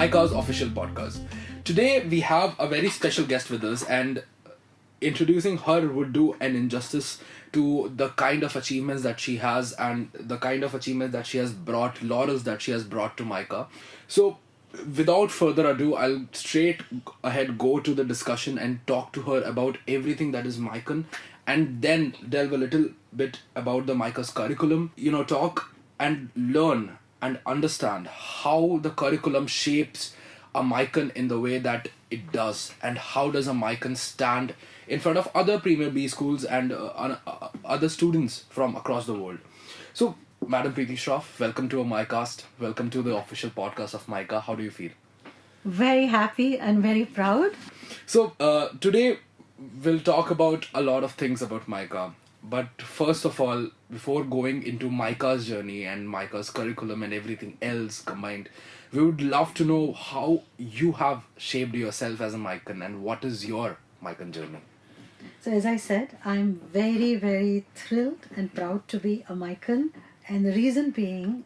MICA's official podcast. Today we have a very special guest with us, and introducing her would do an injustice to the kind of achievements that she has and the kind of achievements that she has brought, laurels that she has brought to MICA. So without further ado, I'll straight ahead go to the discussion and talk to her about everything that is MICAn, and then delve a little bit about the MICA's curriculum, talk and learn and understand how the curriculum shapes a MICAn in the way that it does, and how does a MICAn stand in front of other Premier B schools and other students from across the world. So, Madam Preeti Shroff, welcome to a MICAST. Welcome to the official podcast of MICA. How do you feel? Very happy and very proud. So, today we'll talk about a lot of things about MICA. But first of all, before going into MICA's journey and MICA's curriculum and everything else combined, we would love to know how you have shaped yourself as a MICAn and what is your MICAn journey. So as I said, I'm very, very thrilled and proud to be a MICAn. And the reason being,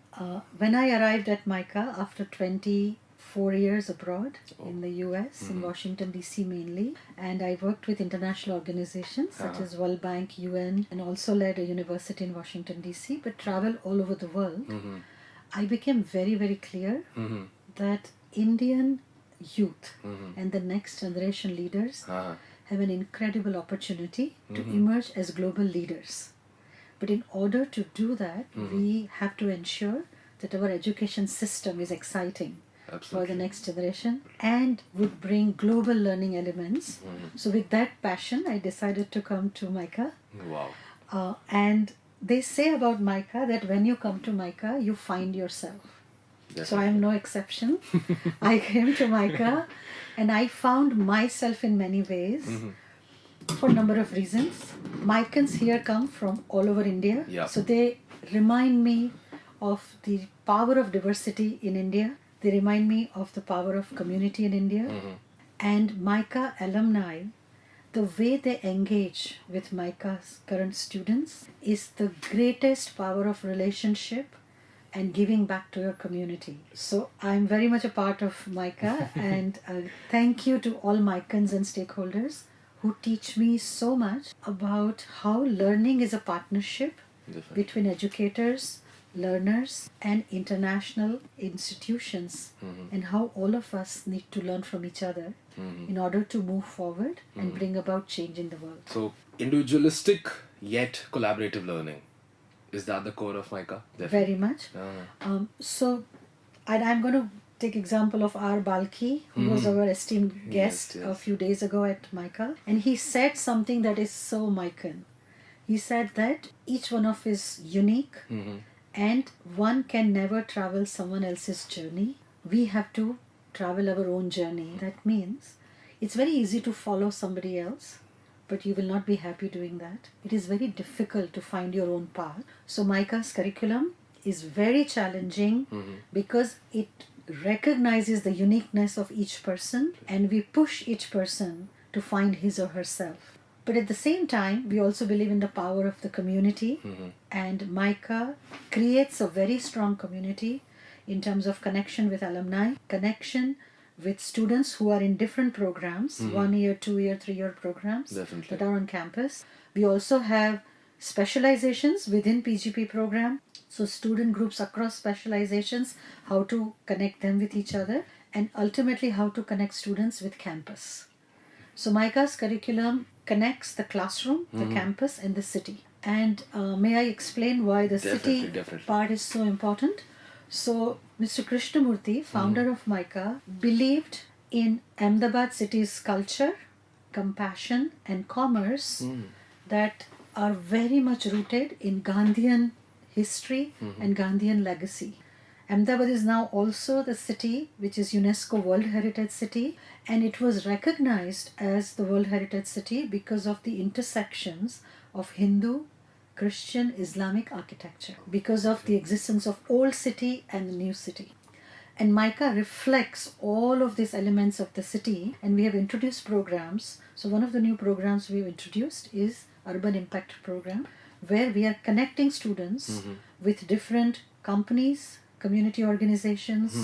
when I arrived at MICA after 24 years abroad in the US, in Washington, D.C. mainly, and I worked with international organizations such as World Bank, UN, and also led a university in Washington, D.C., but traveled all over the world. I became very, very clear that Indian youth and the next generation leaders have an incredible opportunity to emerge as global leaders. But in order to do that, we have to ensure that our education system is exciting for the next generation and would bring global learning elements. So with that passion, I decided to come to MICA. Wow. And they say about MICA that when you come to MICA, you find yourself. So I am no exception. I came to MICA and I found myself in many ways for a number of reasons. MICAns here come from all over India. So they remind me of the power of diversity in India. They remind me of the power of community in India. And MICA alumni, the way they engage with MICA's current students is the greatest power of relationship and giving back to your community. So I'm very much a part of MICA and thank you to all MICAns and stakeholders who teach me so much about how learning is a partnership between educators, learners and international institutions and how all of us need to learn from each other in order to move forward and bring about change in the world. So, individualistic yet collaborative learning. Is that the core of MICA? Very much. So, I'm going to take example of R. Balki, who was our esteemed guest a few days ago at MICA. And he said something that is so MICAn. He said that each one of us is unique and one can never travel someone else's journey. We have to travel our own journey. That means it's very easy to follow somebody else, but you will not be happy doing that. It is very difficult to find your own path. So MICA's curriculum is very challenging because it recognizes the uniqueness of each person and we push each person to find his or herself. But at the same time, we also believe in the power of the community and MICA creates a very strong community in terms of connection with alumni, connection with students who are in different programs, 1 year, 2 year, 3 year programs that are on campus. We also have specializations within PGP program. So student groups across specializations, how to connect them with each other and ultimately how to connect students with campus. So MICA's curriculum connects the classroom, the campus and the city. And may I explain why the city part is so important? So Mr. Krishnamurthy, founder of MICA, believed in Ahmedabad city's culture, compassion and commerce that are very much rooted in Gandhian history and Gandhian legacy. Ahmedabad is now also the city which is UNESCO World Heritage City, and it was recognized as the World Heritage City because of the intersections of Hindu, Christian, Islamic architecture, because of the existence of old city and the new city. And MICA reflects all of these elements of the city, and we have introduced programs. So one of the new programs we've introduced is Urban Impact Program, where we are connecting students with different companies, community organizations,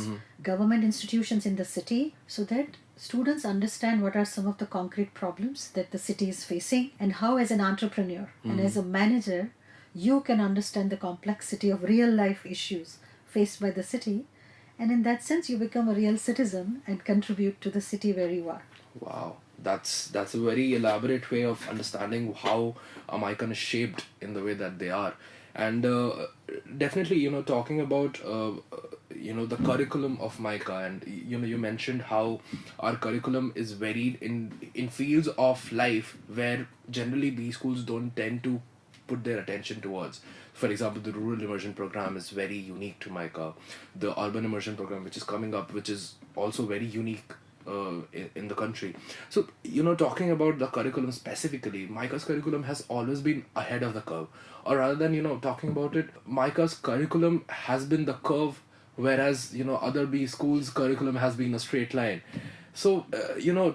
government institutions in the city, so that students understand what are some of the concrete problems that the city is facing, and how as an entrepreneur and as a manager you can understand the complexity of real life issues faced by the city, and in that sense you become a real citizen and contribute to the city where you are. Wow, that's a very elaborate way of understanding how a MICAn is shaped in the way that they are. And definitely, talking about the curriculum of MICA, and you mentioned how our curriculum is varied in fields of life where generally these schools don't tend to put their attention towards. For example, the rural immersion program is very unique to MICA. The urban immersion program, which is coming up, which is also very unique in the country. So, talking about the curriculum specifically, MICA's curriculum has always been ahead of the curve. Or rather than, talking about it, MICA's curriculum has been the curve, whereas, other B schools' curriculum has been a straight line. So,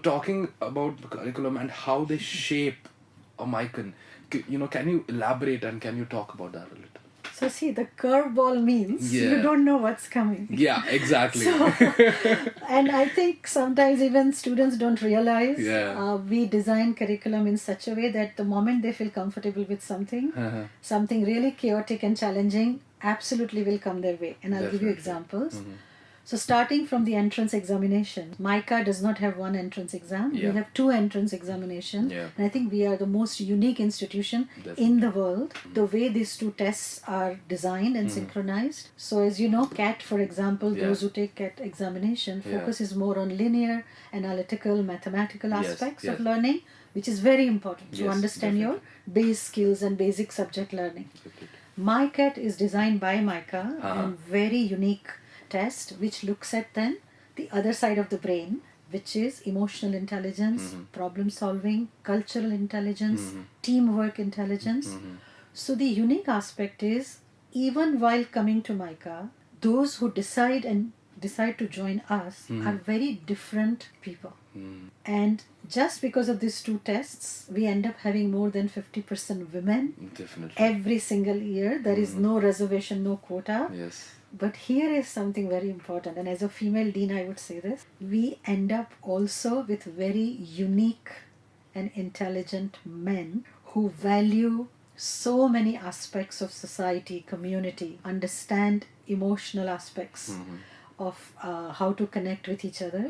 talking about the curriculum and how they shape a MICAn, can you elaborate and can you talk about that a little? So see, the curveball means you don't know what's coming. Yeah, exactly. And I think sometimes even students don't realize we design curriculum in such a way that the moment they feel comfortable with something, something really chaotic and challenging absolutely will come their way. And I'll give you examples. So starting from the entrance examination, MICA does not have one entrance exam. We have 2 entrance examinations. And I think we are the most unique institution in the world. The way these 2 tests are designed and synchronized. So as you know, CAT, for example, those who take CAT examination, focus is more on linear, analytical, mathematical aspects of learning, which is very important to understand your base skills and basic subject learning. MICAT is designed by MICA and very unique test which looks at then the other side of the brain, which is emotional intelligence, problem solving, cultural intelligence, teamwork intelligence. So the unique aspect is, even while coming to MICA, those who decide to join us are very different people. And just because of these 2 tests, we end up having more than 50% women. Definitely. Every single year. There is no reservation, no quota. Yes. But here is something very important, and as a female dean I would say this, we end up also with very unique and intelligent men who value so many aspects of society, community, understand emotional aspects of how to connect with each other.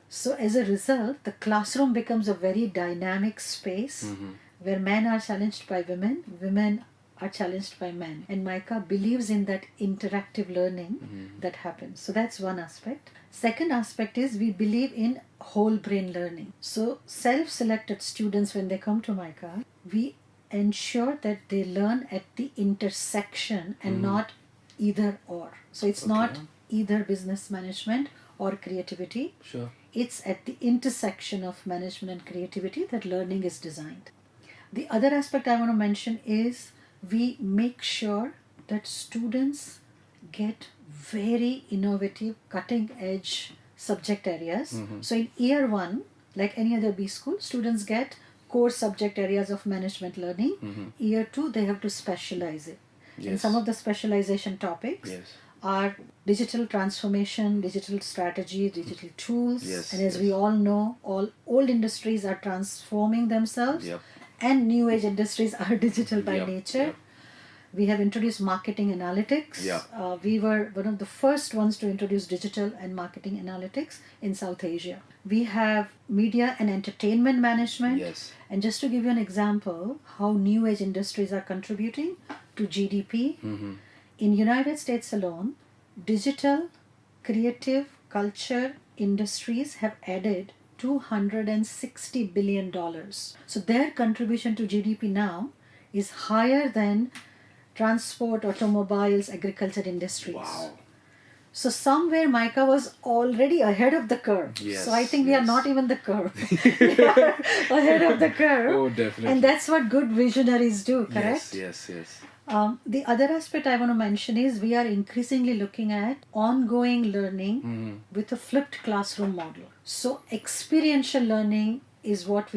So as a result, the classroom becomes a very dynamic space where men are challenged by women, women are challenged by men, and MICA believes in that interactive learning that happens. So that's one aspect. Second aspect is we believe in whole brain learning. So self-selected students, when they come to MICA, we ensure that they learn at the intersection and not either or. So it's not either business management or creativity. Sure. It's at the intersection of management and creativity that learning is designed. The other aspect I want to mention is we make sure that students get very innovative, cutting edge subject areas. So in year 1, like any other B school, students get core subject areas of management learning. Year 2, they have to specialize it. And some of the specialization topics are digital transformation, digital strategy, digital tools. And as we all know, all old industries are transforming themselves. And new age industries are digital by nature. We have introduced marketing analytics. We were one of the first ones to introduce digital and marketing analytics in South Asia. We have media and entertainment management. And just to give you an example, how new age industries are contributing to GDP. In United States alone, digital, creative, culture industries have added $260 billion. So their contribution to GDP now is higher than transport, automobiles, agriculture industries. Wow. So somewhere MICA was already ahead of the curve. So I think we are not even the curve. We are ahead of the curve. Oh, definitely. And that's what good visionaries do, correct? Yes. The other aspect I want to mention is we are increasingly looking at ongoing learning with a flipped classroom model. So experiential learning is what we